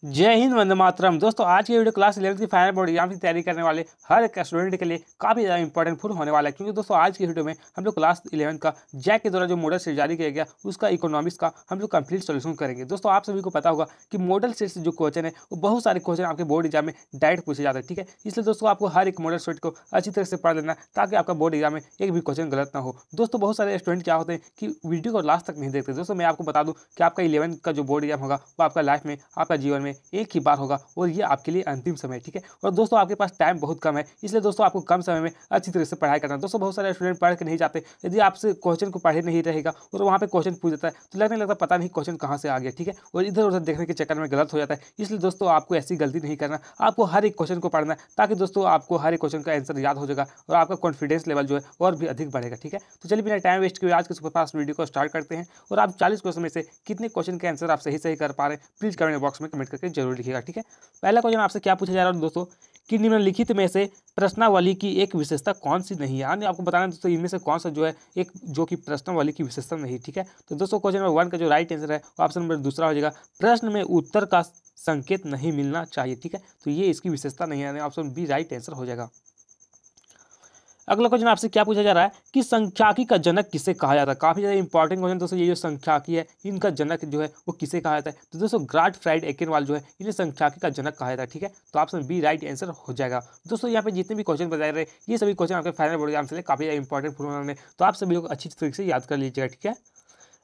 जय हिंद, वंदे मातरम। दोस्तों आज की वीडियो क्लास 11th की फाइनल बोर्ड एग्जाम की तैयारी करने वाले हर एक स्टूडेंट के लिए काफी ज़्यादा इंपॉर्टेंट फुल होने वाला है, क्योंकि दोस्तों आज की वीडियो में हम लोग क्लास 11 का जैक के द्वारा जो मॉडल सेट जारी किया गया उसका इकोनॉमिक्स का हम लोग कंप्लीट सोल्यूशन करेंगे। दोस्तों आप सभी को पता होगा कि मॉडल सेट से जो क्वेश्चन है वो बहुत सारे क्वेश्चन आपके बोर्ड एग्जाम में डायरेक्ट पूछे जाते हैं, ठीक है। इसलिए दोस्तों आपको हर एक मॉडल सेट को अच्छी तरह से पढ़ लेना ताकि आपका बोर्ड एग्जाम में एक भी क्वेश्चन गलत ना हो। दोस्तों बहुत सारे स्टूडेंट क्या होते हैं कि वीडियो को लास्ट तक नहीं देखते। दोस्तों मैं आपको बता दूं कि आपका 11 का जो बोर्ड एग्जाम होगा वो आपका लाइफ में, आपका जीवन में एक ही बार होगा और ये आपके लिए अंतिम समय, ठीक है। और दोस्तों आपके पास टाइम बहुत कम है, इसलिए दोस्तों आपको कम समय में अच्छी तरह से पढ़ाई करना है। दोस्तों बहुत सारे स्टूडेंट पढ़ के नहीं जाते, यदि आपसे क्वेश्चन को पढ़े नहीं रहेगा और वहाँ पे क्वेश्चन पूछ देता है तो लगने लगता पता नहीं क्वेश्चन कहाँ से आ गया, ठीक है। और इधर उधर देखने के चक्कर में गलत हो जाता है। इसलिए दोस्तों आपको ऐसी गलती नहीं करना, आपको हर एक क्वेश्चन को पढ़ना है ताकि दोस्तों आपको हर एक क्वेश्चन का आंसर याद हो जाएगा और आपका कॉन्फिडेंस लेवल जो है और भी अधिक बढ़ेगा, ठीक है। तो चलिए बिना टाइम वेस्ट किए आज के सुपरफास्ट वीडियो को स्टार्ट करते हैं। और आप 40 क्वेश्चन में से कितने क्वेश्चन के आंसर आप सही कर पा रहे हैं प्लीज कमेंट बॉक्स में कमेंट करके जरूर लिखिएगा, ठीक है। पहला क्वेश्चन आपसे क्या पूछा जा रहा है दोस्तों कि निम्नलिखित में से प्रश्नावली की एक विशेषता कौन सी नहीं है। यानी आपको बताना है दोस्तों इनमें से कौन सा जो है एक जो कि प्रश्नावली की विशेषता नहीं, ठीक है। तो दोस्तों क्वेश्चन नंबर 1 का जो राइट आंसर है वो ऑप्शन नंबर दूसरा हो जाएगा, प्रश्न में उत्तर का संकेत नहीं मिलना चाहिए, ठीक है। तो ये इसकी विशेषता नहीं है, ऑप्शन बी राइट आंसर हो जाएगा। अगला क्वेश्चन आपसे क्या पूछा जा रहा है कि संख्याकी का जनक किसे कहा जाता है। काफी ज्यादा इंपॉर्टेंट क्वेश्चन दोस्तों, ये जो संख्याकी है इनका जनक जो है वो किसे कहा जाता है। तो दोस्तों ग्राटफ्राइड एकेनवाल जो है इन्हें संख्याकी का जनक कहा जाता है, ठीक है। तो ऑप्शन बी राइट आंसर हो जाएगा। दोस्तों यहाँ पे जितने भी क्वेश्चन बताए रहे ये सभी क्वेश्चन आपके फाइनल बोर्ड एग्जाम से काफी ज्यादा इंपॉर्टेंट होने, तो आप सभी लोग अच्छी तरीके से याद कर लीजिएगा, ठीक है।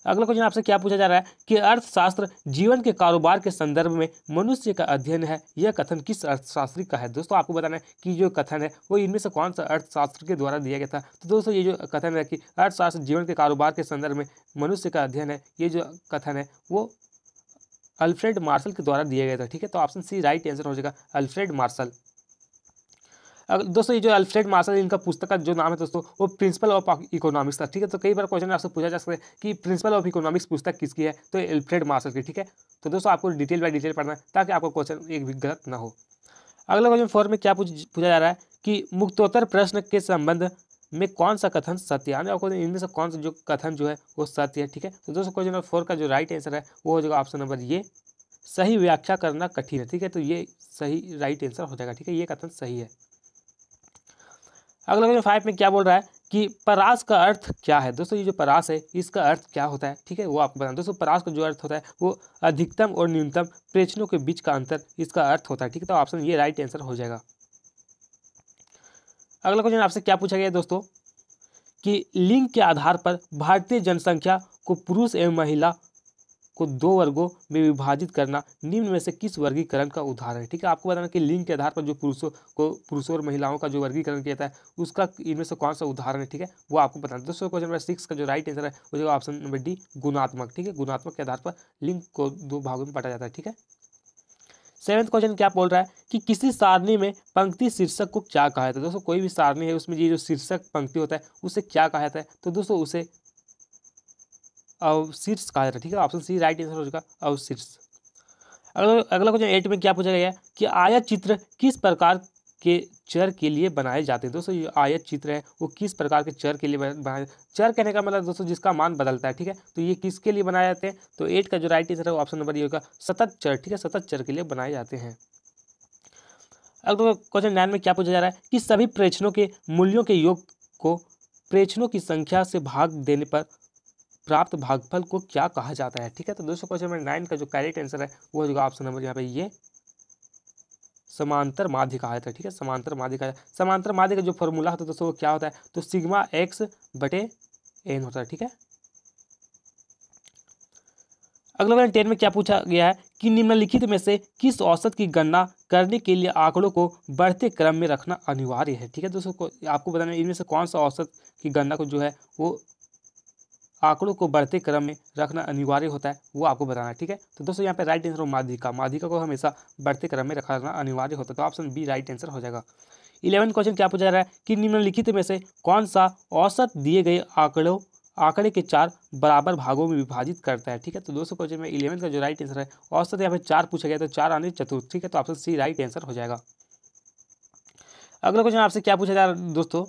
अगला क्वेश्चन आपसे क्या पूछा जा रहा है कि अर्थशास्त्र जीवन के कारोबार के संदर्भ में मनुष्य का अध्ययन है, यह कथन किस अर्थशास्त्री का है। दोस्तों आपको बताना है कि जो कथन है वो इनमें से कौन सा अर्थशास्त्र के द्वारा दिया गया था। तो दोस्तों ये जो कथन है कि अर्थशास्त्र जीवन के कारोबार के संदर्भ में मनुष्य का अध्ययन है, ये जो कथन है वो अल्फ्रेड मार्शल के द्वारा दिया गया था, ठीक है। तो ऑप्शन सी राइट आंसर हो जाएगा, अल्फ्रेड मार्शल। दोस्तों ये जो अल्फ्रेड मार्शल इनका पुस्तक का जो नाम है दोस्तों वो प्रिंसिपल ऑफ इकोनॉमिक्स था, ठीक है। तो कई बार क्वेश्चन आपसे पूछा जा सकता है कि प्रिंसिपल ऑफ इकोनॉमिक्स पुस्तक किसकी है, तो अल्फ्रेड मार्शल की, ठीक है। तो दोस्तों आपको डिटेल बाय डिटेल पढ़ना है ताकि आपको क्वेश्चन एक भी गलत ना हो। अगला क्वेश्चन 4 में क्या पूछा जा रहा है कि मुक्तोत्तर प्रश्न के संबंध में कौन सा कथन सत्य है। यानी आपको इनमें से कौन सा जो कथन जो है वो सत्य है, ठीक है। तो दोस्तों क्वेश्चन नंबर 4 का जो राइट आंसर है वो हो जाएगा ऑप्शन नंबर ये, सही व्याख्या करना कठिन है, ठीक है। तो ये सही राइट आंसर हो जाएगा, ठीक है, ये कथन सही है। अगला क्वेश्चन 5 में क्या बोल रहा है कि परास का अर्थ क्या है। दोस्तों ये जो परास है इसका अर्थ क्या होता है, ठीक है, वो आपको बताना। दोस्तों परास का जो अर्थ होता है वो अधिकतम और न्यूनतम प्रेक्षणों के बीच का अंतर इसका अर्थ होता है, ठीक है। तो ऑप्शन ये राइट आंसर हो जाएगा। अगला क्वेश्चन आपसे क्या पूछा गया है दोस्तों कि लिंग के आधार पर भारतीय जनसंख्या को पुरुष एवं महिला को 2 वर्गों में विभाजित करना निम्न में से किस वर्गीकरण का उदाहरण है, ठीक है। आपको बताना कि लिंग के आधार पर जो पुरुषों और महिलाओं का जो वर्गीकरण किया जाता है उसका इनमें से कौन सा उदाहरण है, ठीक है, वो आपको बताना। दोस्तों क्वेश्चन नंबर 6 का जो राइट आंसर है वो ऑप्शन नंबर डी गुणात्मक, ठीक है। गुणात्मक के आधार पर लिंग को 2 भागों में बांटा जाता है, ठीक है। 7वां क्वेश्चन क्या बोल रहा है कि किसी सारणी में पंक्ति शीर्षक को क्या कहा जाता है। दोस्तों कोई भी सारणी है उसमें ये जो शीर्षक पंक्ति होता है उसे क्या कहा जाता है। तो दोस्तों उसे अवशीर्ष कहा जाता है, ठीक है। ऑप्शन सी राइट आंसर हो जाएगा, अवशीर्ष। अगला क्वेश्चन 8 में क्या पूछा गया है कि आयत चित्र किस प्रकार के चर के लिए बनाए जाते हैं। दोस्तों ये आयत चित्र है वो किस प्रकार के चर के लिए बनाए, चर कहने का मतलब दोस्तों जिसका मान बदलता है, ठीक है। तो ये किसके लिए बनाए जाते हैं, तो 8 का जो राइट आंसर है वो ऑप्शन नंबर ये होगा, सतत चर, ठीक है, सतत चर के लिए बनाए जाते हैं। अगला क्वेश्चन 9 में क्या पूछा जा रहा है कि सभी प्रेक्षणों के मूल्यों के योग को प्रेक्षणों की संख्या से भाग देने पर प्राप्त भागफल को क्या कहा जाता है, ठीक है। तो दोस्तों क्वेश्चन नंबर 9 का जो करेक्ट आंसर है वो होगा ऑप्शन नंबर यहाँ पे ये समांतर माध्य कहा जाता है, ठीक है, समांतर माध्य कहा जाता है। समांतर माध्य का जो फॉर्मूला होता है दोस्तों वो क्या होता है, तो सिग्मा x बटे n होता है, ठीक है। अगला क्वेश्चन 10 में क्या पूछा गया है कि निम्नलिखित में से किस औसत की गणना करने के लिए आंकड़ों को बढ़ते क्रम में रखना अनिवार्य है, ठीक है। दोस्तों आपको बताना इनमें से कौन सा औसत की गणना को जो है वो आंकड़ों को बढ़ते क्रम में रखना अनिवार्य होता है, वो आपको बताना है, ठीक है। तो दोस्तों यहाँ पे राइट आंसर माध्यिका को हमेशा बढ़ते क्रम में रखना अनिवार्य होता है, तो ऑप्शन बी राइट आंसर हो जाएगा। 11 क्वेश्चन क्या पूछा जा रहा है कि निम्नलिखित में से कौन सा औसत दिए गए आंकड़े के 4 बराबर भागों में विभाजित करता है, ठीक है। तो दोस्तों क्वेश्चन में 11 का जो राइट आंसर है औसत यहाँ पे 4 पूछा गया, तो 4 आने चतुर्थ, ठीक है। तो ऑप्शन सी राइट आंसर हो जाएगा। अगला क्वेश्चन आपसे क्या पूछा जा रहा है दोस्तों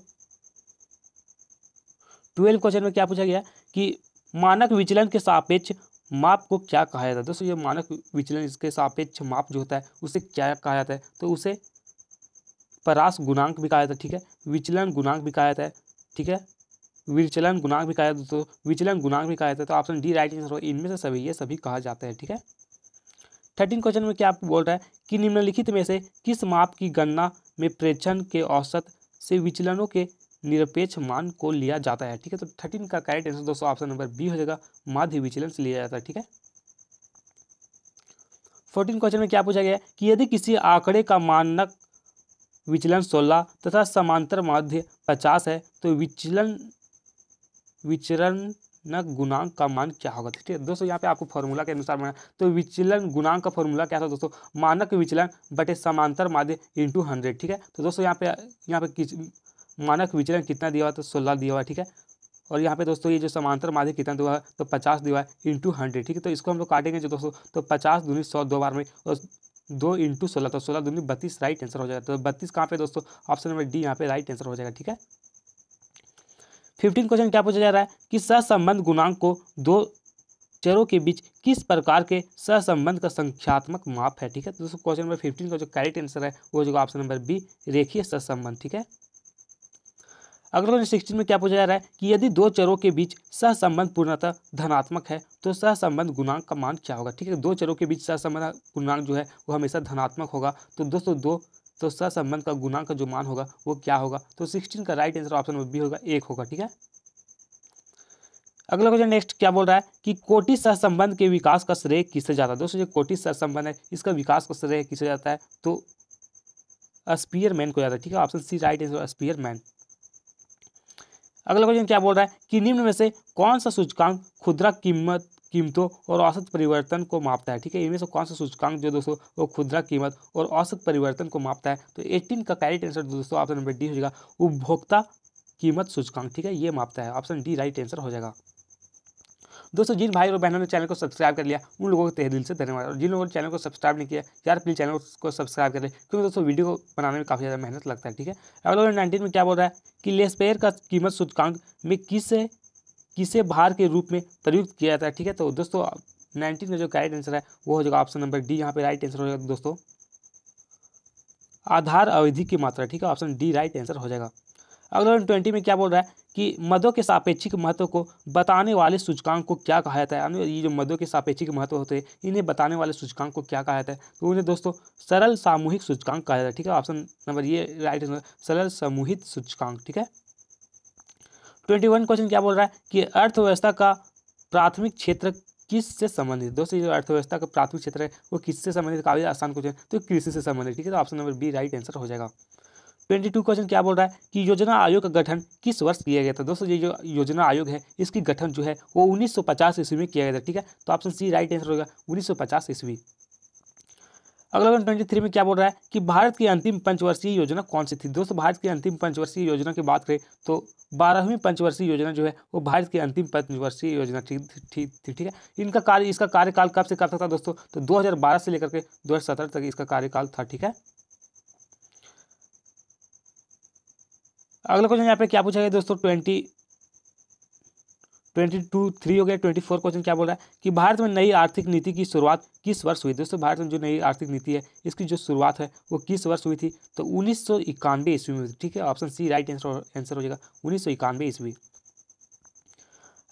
12 क्वेश्चन में क्या पूछा गया कि मानक विचलन के सापेक्ष माप को क्या कहा जाता है दोस्तों? ये मानक विचलन, इसके सापेक्ष माप जो होता है उसे क्या कहा जाता है? तो उसे परास गुणांक भी कहा जाता है, ठीक है। विचलन गुणांक भी कहा जाता है, ठीक है। विचलन गुणांक भी कहा जाता है दोस्तों, विचलन गुणांक भी कहा जाता है। तो ऑप्शन डी राइट आंसर होगा। इनमें से सभी ये सभी कहा जाता है, ठीक है। 13 क्वेश्चन में क्या आपको बोल रहा है कि निम्नलिखित में से किस माप की गणना में प्रेक्षण के औसत से विचलनों के निरपेक्ष मान को लिया जाता है, ठीक है। तो 13 का करेक्ट आंसर दोस्तों ऑप्शन नंबर बी हो जाएगा, माध्य विचलन से लिया जाता है, ठीक है। 14 क्वेश्चन में क्या पूछा गया है कि यदि किसी आंकड़े का मानक विचलन 16 तथा समांतर माध्य 50 है तो विचलन गुणांक का मान क्या होगा, ठीक है दोस्तों। यहाँ पे आपको फॉर्मूला के अनुसार बना, तो विचलन गुणांक का फॉर्मूला क्या था दोस्तों? मानक विचलन बटे समांतर माध्य इंटू 100, ठीक है। तो दोस्तों यहाँ पे मानक विचलन कितना दिया हुआ? तो 16 दिया हुआ, ठीक है। और यहाँ पे दोस्तों ये जो समांतर माध्य कितना दिया हुआ है? तो 50 दिया हुआ है इंटू 100, ठीक है। तो इसको हम लोग काटेंगे जो दोस्तों, तो 50 दूनी 100 2 बार में, और 2 इंटू 16, तो 16 दूनी 32 राइट आंसर हो जाएगा। तो 32 कहाँ पे दोस्तों? ऑप्शन नंबर डी यहाँ पे राइट आंसर हो जाएगा, ठीक है। 15 क्वेश्चन क्या पूछा जा रहा है कि सहसंबंध गुणांक को दो चरों के बीच किस प्रकार के सहसंबंध का संख्यात्मक माप है, ठीक है। तो दोस्तों क्वेश्चन नंबर 15 का जो करेक्ट आंसर है वो जो ऑप्शन नंबर बी, रेखीय सहसंबंध, ठीक है। अगला क्वेश्चन 16 में क्या पूछा जा रहा है कि यदि दो चरों के बीच सहसंबंध पूर्णतः धनात्मक है तो सहसंबंध गुणांक का मान क्या होगा, ठीक है। दो चरों के बीच सहसंबंध गुणांक जो है वो हमेशा धनात्मक होगा। तो दोस्तों तो सहसंबंध का गुणांक का जो मान होगा वो क्या होगा? तो 16 का right answer option number B होगा, 1 होगा, ठीक है। अगला क्वेश्चन नेक्स्ट क्या बोल रहा है कि कोटि सहसंबंध के विकास का श्रेय किसे जाता है? दोस्तों जो कोटि सहसंबंध है इसका विकास का श्रेय किसे जाता है? तो स्पीयरमैन को जाता है, ठीक है। Option C right answer, Spearman. अगला क्वेश्चन क्या बोल रहा है कि निम्न में से कौन सा सूचकांक खुदरा कीमतों और औसत परिवर्तन को मापता है, ठीक है। इनमें से कौन सा सूचकांक जो दोस्तों वो खुदरा कीमत और औसत परिवर्तन को मापता है? तो 18 का करेक्ट आंसर दोस्तों ऑप्शन नंबर डी हो जाएगा, उपभोक्ता कीमत सूचकांक, ठीक है। ये मापता है, ऑप्शन डी राइट आंसर हो जाएगा। दोस्तों जिन भाई और बहनों ने चैनल को सब्सक्राइब कर लिया उन लोगों को तहे दिल से धन्यवाद, और जिन लोगों ने चैनल को सब्सक्राइब नहीं किया यार प्लीज चैनल को सब्सक्राइब करें, क्योंकि दोस्तों वीडियो को बनाने में काफ़ी ज़्यादा मेहनत लगता है, ठीक है। अगला 19 में क्या बोल रहा है कि लेस्पेयर का कीमत सूचकांक में किसे भार के रूप में प्रयुक्त किया जाता है, ठीक है। तो दोस्तों 19 का जो करेक्ट आंसर है वो हो जाएगा ऑप्शन नंबर डी, यहाँ पे राइट आंसर हो जाएगा दोस्तों, आधार अवधि की मात्रा, ठीक है। ऑप्शन डी राइट आंसर हो जाएगा। अगला 20 में क्या बोल रहा है कि मदों के सापेक्षिक महत्व को बताने वाले सूचकांक को क्या कहा जाता है? ये जो मदों के सापेक्षिक महत्व होते हैं इन्हें बताने वाले सूचकांक को क्या कहा जाता है? तो उन्हें दोस्तों सरल सामूहिक सूचकांक कहा जाता है, ठीक है। ऑप्शन नंबर ये राइट आंसर, सरल समूहित सूचकांक, ठीक है। 21 क्वेश्चन क्या बोल रहा है कि अर्थव्यवस्था का प्राथमिक क्षेत्र किससे संबंधित? दोस्तों जो अर्थव्यवस्था का प्राथमिक क्षेत्र है वो किससे संबंधित? काफी आसान क्वेश्चन, तो कृषि से संबंधित, ठीक है। तो option number B right answer हो जाएगा। 22 क्वेश्चन क्या बोल रहा है कि योजना आयोग का गठन किस वर्ष किया गया था? दोस्तों ये जो योजना आयोग है इसकी गठन जो है वो 1950 ईस्वी में किया गया था, ठीक है। तो ऑप्शन सी राइट आंसर होगा, 1950 ईस्वी। अगला 23 में क्या बोल रहा है कि भारत की अंतिम पंचवर्षीय योजना कौन सी थी? दोस्तों भारत की अंतिम पंचवर्षीय योजना की बात करें तो 12वीं पंचवर्षीय योजना जो है वो भारत की अंतिम पंचवर्षीय योजना थी, ठीक है। इसका कार्यकाल कब से कब तक था दोस्तों? तो 2012 से लेकर के 2017 तक इसका कार्यकाल था, ठीक है। अगला क्वेश्चन यहाँ पे क्या पूछा गया दोस्तों 3 हो गया। 24 क्वेश्चन क्या बोल रहा है कि भारत में नई आर्थिक नीति की शुरुआत किस वर्ष हुई? दोस्तों भारत में जो नई आर्थिक नीति है इसकी जो शुरुआत है वो किस वर्ष हुई थी? तो 1991 ईस्वी में हुई थी, ठीक है। ऑप्शन सी राइट आंसर हो जाएगा, 1991 ईस्वी।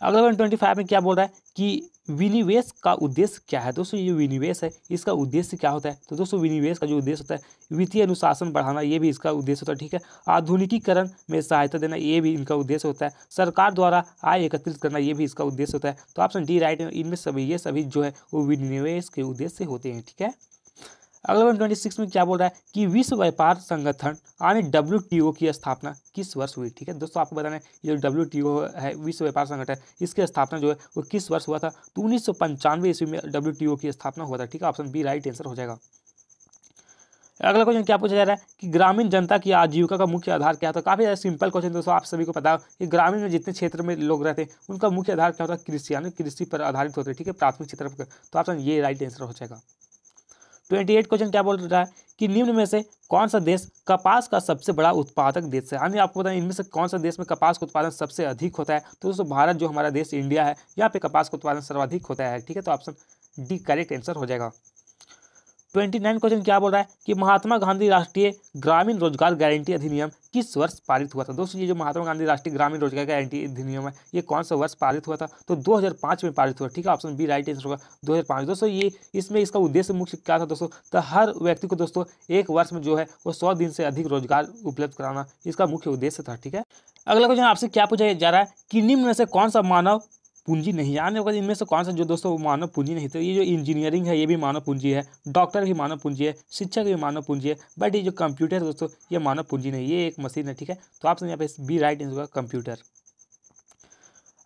अगला 25 में क्या बोल रहा है कि विनिवेश का उद्देश्य क्या है? दोस्तों ये विनिवेश है इसका उद्देश्य क्या होता है? तो दोस्तों विनिवेश का जो उद्देश्य होता है वित्तीय अनुशासन बढ़ाना, ये भी इसका उद्देश्य होता है, ठीक है। आधुनिकीकरण में सहायता देना, ये भी इनका उद्देश्य होता है। सरकार द्वारा आय एकत्रित करना, ये भी इसका उद्देश्य होता है। तो ऑप्शन डी राइट, इनमें ये सभी जो है वो विनिवेश के उद्देश्य होते हैं, ठीक है। अगला 26 में क्या बोल रहा है कि विश्व व्यापार संगठन यानी WTO की स्थापना किस वर्ष हुई? ठीक है दोस्तों, आपको बताना है ये जो WTO है विश्व व्यापार संगठन, इसकी स्थापना जो है वो किस वर्ष हुआ था? तो 1995 ईस्वी में WTO की स्थापना हुआ था, ठीक है। ऑप्शन बी राइट आंसर हो जाएगा। अगला क्वेश्चन क्या पूछा जा रहा है कि ग्रामीण जनता की आजीविका का मुख्य आधार क्या था? काफी सिंपल क्वेश्चन दोस्तों, आप सभी को पता है कि ग्रामीण में जितने क्षेत्र में लोग रहते हैं उनका मुख्य आधार क्या होता है? कृषि, यानी कृषि पर आधारित होते हैं, ठीक है, प्राथमिक क्षेत्र पर। तो ऑप्शन ये राइट आंसर हो जाएगा। 28 क्वेश्चन क्या बोल रहा है कि निम्न में से कौन सा देश कपास का सबसे बड़ा उत्पादक देश है। यानी आपको बताएं इनमें से कौन सा देश में कपास का उत्पादन सबसे अधिक होता है। तो दोस्तों भारत जो हमारा देश इंडिया है, यहाँ पे कपास का उत्पादन सर्वाधिक होता है। ठीक है, तो ऑप्शन डी करेक्ट आंसर हो जाएगा। 29 क्वेश्चन क्या बोल रहा है कि महात्मा गांधी राष्ट्रीय ग्रामीण रोजगार गारंटी अधिनियम किस वर्ष पारित हुआ था। दोस्तों ये जो महात्मा गांधी राष्ट्रीय ग्रामीण रोजगार गारंटी अधिनियम है, ये कौन सा वर्ष पारित हुआ था। तो 2005 में पारित हुआ। ठीक है, ऑप्शन बी राइट आंसर होगा 2005। दोस्तों ये इसमें इसका उद्देश्य मुख्य क्या था दोस्तों, तो हर व्यक्ति को दोस्तों एक वर्ष में जो है वो 100 दिन से अधिक रोजगार उपलब्ध कराना इसका मुख्य उद्देश्य था। ठीक है, अगला क्वेश्चन आपसे क्या पूछा जा रहा है कि निम्न में से कौन सा मानव पूंजी नहीं है। आने वाले इनमें से कौन सा जो दोस्तों मानव पूंजी नहीं। तो ये जो इंजीनियरिंग है ये भी मानव पूंजी है, डॉक्टर भी मानव पूंजी है, शिक्षक भी मानव पूंजी है, बट ये जो कंप्यूटर है दोस्तों ये मानव पूंजी नहीं, ये एक मशीन है। ठीक है, तो आपसे यहाँ पे बी राइट आंसर होगा कंप्यूटर।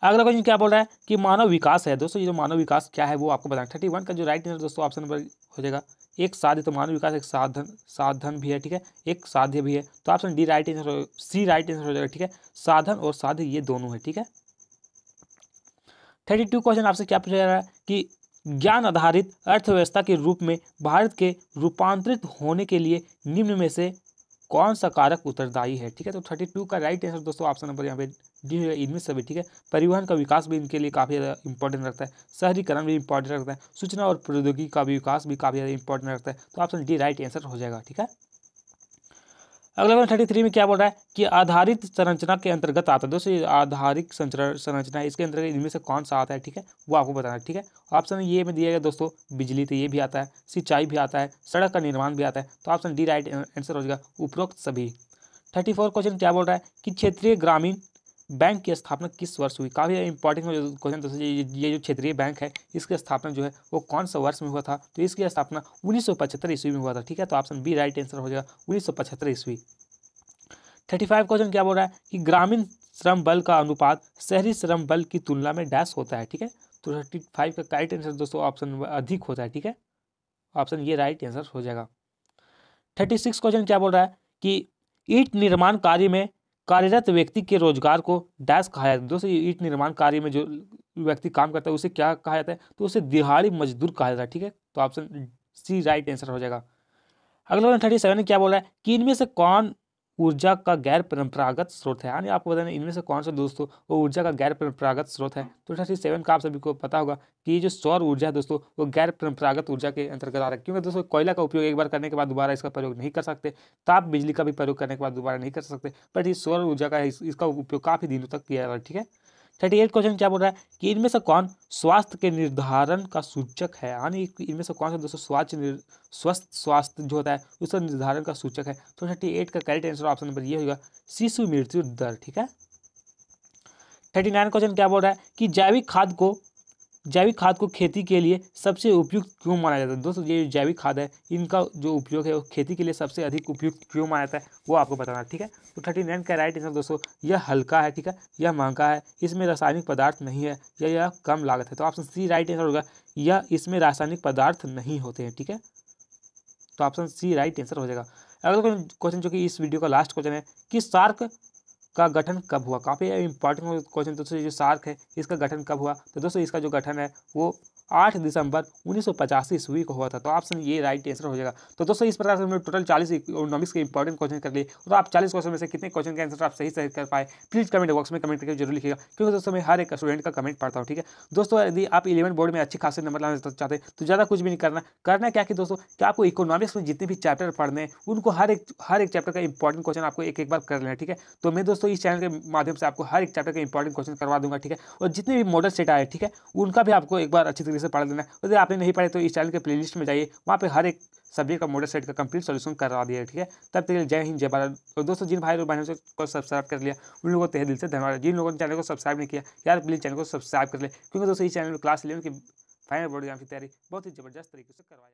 अगला क्वेश्चन क्या बोल रहा है कि मानव विकास है। दोस्तों ये जो मानव विकास क्या है वो आपको बताना। 31 का जो राइट आंसर दोस्तों ऑप्शन नंबर हो जाएगा एक साध्य। तो मानव विकास एक साधन भी है। ठीक है, एक साध्य भी है। तो ऑप्शन डी राइट आंसर, सी राइट आंसर हो जाएगा। ठीक है, साधन और साध्य ये दोनों है। ठीक है, 32 क्वेश्चन आपसे क्या पूछा जा रहा है कि ज्ञान आधारित अर्थव्यवस्था के रूप में भारत के रूपांतरित होने के लिए निम्न में से कौन सा कारक उत्तरदायी है। ठीक है, तो 32 का राइट आंसर दोस्तों ऑप्शन नंबर यहाँ पे डी है, इनमें से भी। ठीक है, परिवहन का विकास भी इनके लिए काफ़ी ज़्यादा इंपॉर्टेंट रखता है, शहरीकरण भी इंपॉर्टेंट रखता है, सूचना और प्रौद्योगिकी का विकास भी काफ़ी ज़्यादा इंपॉर्टेंट रखता है। तो ऑप्शन डी राइट आंसर हो जाएगा। ठीक है, अगला क्वेश्चन 33 में क्या बोल रहा है कि आधारित संरचना के अंतर्गत आता है। दोस्तों ये आधारित संरचना है, इसके अंतर्गत इनमें से कौन सा आता है। ठीक है, वो आपको बताना है। ठीक है, ऑप्शन ये में दिया गया दोस्तों बिजली, तो ये भी आता है, सिंचाई भी आता है, सड़क का निर्माण भी आता है। तो ऑप्शन डी राइट आंसर हो जाएगा उपरोक्त सभी। 34 क्वेश्चन क्या बोल रहा है कि क्षेत्रीय ग्रामीण बैंक की स्थापना किस वर्ष हुई। काफ़ी इंपॉर्टेंट क्वेश्चन दोस्तों, ये जो क्षेत्रीय बैंक है इसकी स्थापना जो है वो कौन सा वर्ष में हुआ था। तो इसकी स्थापना 1975 ईस्वी में हुआ था। ठीक है, तो ऑप्शन बी राइट आंसर हो जाएगा 1975 ईस्वी। 35 क्वेश्चन क्या बोल रहा है कि ग्रामीण श्रम बल का अनुपात शहरी श्रम बल की तुलना में डैश होता है। ठीक है, तो 35 का करेक्ट आंसर दोस्तों ऑप्शन अधिक होता है। ठीक है, ऑप्शन ये राइट आंसर हो जाएगा। 36 क्वेश्चन क्या बोल रहा है कि ईंट निर्माण कार्य में कार्यरत व्यक्ति के रोजगार को डैश कहा जाता है। दोस्तों ये ईंट निर्माण कार्य में जो व्यक्ति काम करता है उसे क्या कहा जाता है, तो उसे दिहाड़ी मजदूर कहा जाता है। ठीक है, तो ऑप्शन सी राइट आंसर हो जाएगा। अगला 37 क्या बोल रहा है कि इनमें से कौन ऊर्जा का गैर परंपरागत स्रोत है। यानी आपको बताना इनमें से कौन सा दोस्तों वो ऊर्जा का गैर परंपरागत स्रोत है। तो 37 का आप सभी को पता होगा कि ये जो सौर ऊर्जा है दोस्तों वो गैर परंपरागत ऊर्जा के अंतर्गत आ रहा है, क्योंकि दोस्तों कोयला का उपयोग एक बार करने के बाद दोबारा इसका प्रयोग नहीं कर सकते, ताप बिजली का भी प्रयोग करने के बाद दोबारा नहीं कर सकते, बट ये सौर ऊर्जा का है, इसका उपयोग काफ़ी दिनों तक किया जा रहा है। ठीक है, 38 क्वेश्चन क्या बोल रहा है कि इनमें से कौन स्वास्थ्य के निर्धारण का सूचक है। यानी इनमें से कौन सा दोस्तों स्वस्थ स्वास्थ्य जो होता है उसका निर्धारण का सूचक है। तो 38 का करेक्ट आंसर ऑप्शन नंबर ये होगा शिशु मृत्यु दर। ठीक है, 39 क्वेश्चन क्या बोल रहा है कि जैविक खाद को खेती के लिए सबसे उपयुक्त क्यों माना जाता है। दोस्तों ये जैविक खाद है इनका जो उपयोग है वो खेती के लिए सबसे अधिक उपयुक्त क्यों माना जाता है वो आपको बताना। ठीक है, तो 39 का राइट आंसर दोस्तों यह हल्का है। ठीक है, यह महंगा है, इसमें रासायनिक पदार्थ नहीं है, या यह कम लागत है। तो ऑप्शन सी राइट आंसर होगा यह इसमें रासायनिक पदार्थ नहीं होते हैं। ठीक है, तो ऑप्शन सी राइट आंसर हो जाएगा। अगला क्वेश्चन जो कि इस वीडियो का लास्ट क्वेश्चन है कि सार्क का गठन कब हुआ। काफ़ी इंपॉर्टेंट क्वेश्चन दोस्तों, जो सार्क है इसका गठन कब हुआ। तो दोस्तों इसका जो गठन है वो 8 दिसंबर 1985 ईस्वी को हुआ था। तो ऑप्शन ये राइट आंसर हो जाएगा। तो दोस्तों इस प्रकार से हमने टोटल 40 इकोनॉमिक्स के इंपॉर्टेंट क्वेश्चन कर लिए। तो आप 40 क्वेश्चन में से कितने क्वेश्चन के आंसर आप सही कर पाए प्लीज़ कमेंट बॉक्स में कमेंट करके जरूर लिखिएगा, क्योंकि दोस्तों मैं हर एक स्टूडेंट का कमेंट पढ़ता हूँ। ठीक है दोस्तों, यदि आप 11 बोर्ड में अच्छे खासे नंबर लाना चाहते हैं तो ज़्यादा कुछ भी नहीं करना क्या कि दोस्तों कि आपको इकोनॉमिक्स में जितने भी चैप्टर पढ़ने हैं उनको हर एक चैप्टर का इंपॉर्टेंट क्वेश्चन आपको एक बार कर लेना। ठीक है, तो मैं दोस्तों इस चैनल के माध्यम से आपको हर एक चैप्टर के इंपॉर्टेंट क्वेश्चन करवा दूंगा। ठीक है, और जितने भी मॉडल सेट आए ठीक है उनका भी आपको एक बार अच्छी तरीके से पढ़ लेना है। यदि आपने नहीं पढ़े तो इस चैनल के प्लेलिस्ट में जाइए, वहाँ पे हर एक सब्जेक्ट का मॉडल सेट का कंप्लीट सॉल्यूशन करवा दिया है। ठीक है, तब तक जय हिंद जय भारत। और दोस्तों जिन भाई और बहनों को सब्सक्राइब कर लिया उन लोगों को तहे दिल से धन्यवाद। जिन लोगों ने चैनल को सब्सक्राइब नहीं किया यार प्लीज़ चैनल को सब्सक्राइब कर ले, क्योंकि दोस्तों इस चैनल में क्लास 11 की फाइनल बोर्ड एग्जाम की तैयारी बहुत ही जबरदस्त तरीके से करवाया